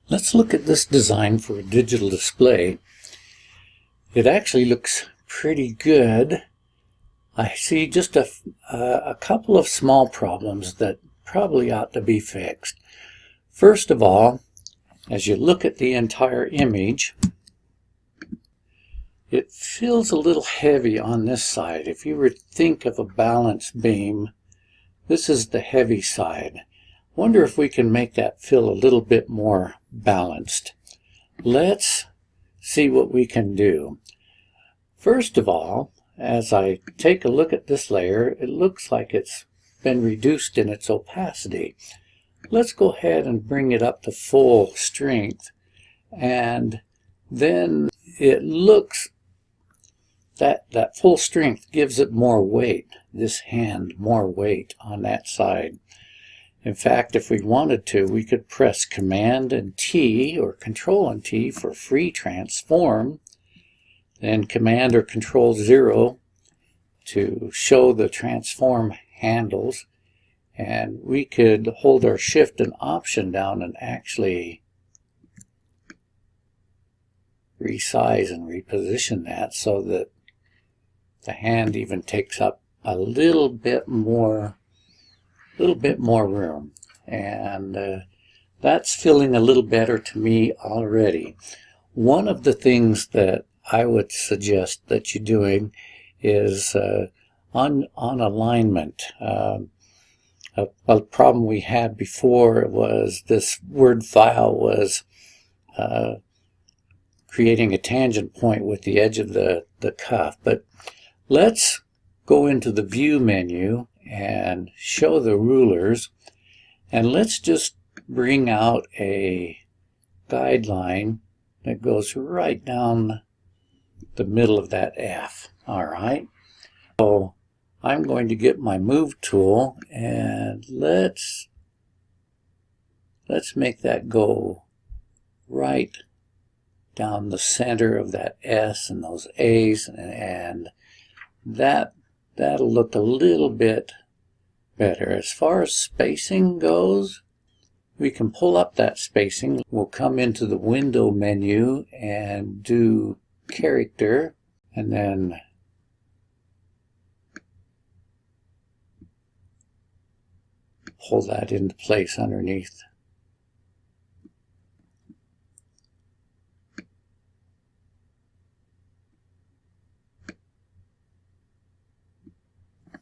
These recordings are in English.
Let's look at this design for a digital display. It actually looks pretty good. I see just a couple of small problems that probably ought to be fixed. First of all, as you look at the entire image, it feels a little heavy on this side. If you were to think of a balance beam, this is the heavy side. Wonder if we can make that feel a little bit more balanced. Let's see what we can do. First of all, as I take a look at this layer, it looks like it's been reduced in its opacity. Let's go ahead and bring it up to full strength, and then it looks that full strength gives it more weight, this hand more weight on that side. In fact, if we wanted to, we could press Command and T or Control and T for free transform, then Command or Control 0 to show the transform handles, and we could hold our Shift and Option down and actually resize and reposition that so that the hand even takes up a little bit more room, and that's feeling a little better to me already. One of the things that I would suggest that you're doing is on alignment. A problem we had before was this Word file was creating a tangent point with the edge of the cuff. But let's go into the View menu and show the rulers, and let's just bring out a guideline that goes right down the middle of that F. All right, so I'm going to get my Move tool, and let's make that go right down the center of that S and those A's, and that'll look a little bit better. As far as spacing goes, we can pull up that spacing. We'll come into the Window menu and do Character, and then pull that into place underneath.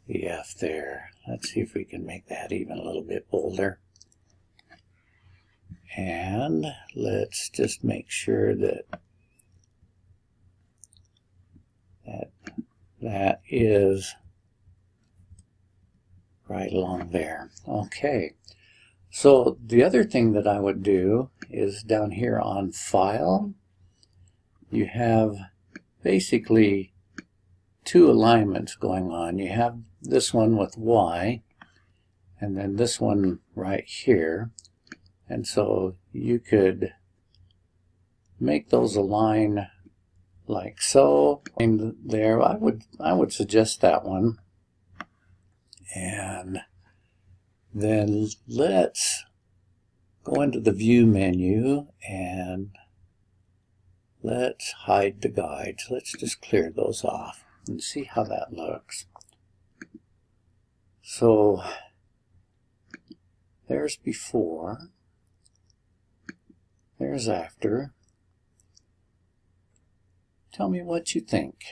The F there. Let's see if we can make that even a little bit bolder. And let's just make sure that that is right along there. Okay. So the other thing that I would do is down here on File, you have basically two alignments going on. You have this one with Y, and then this one right here. And so you could make those align like so. And there, I would suggest that one. And then let's go into the View menu and let's hide the guides. Let's just clear those off and see how that looks. So there's before, there's after. Tell me what you think.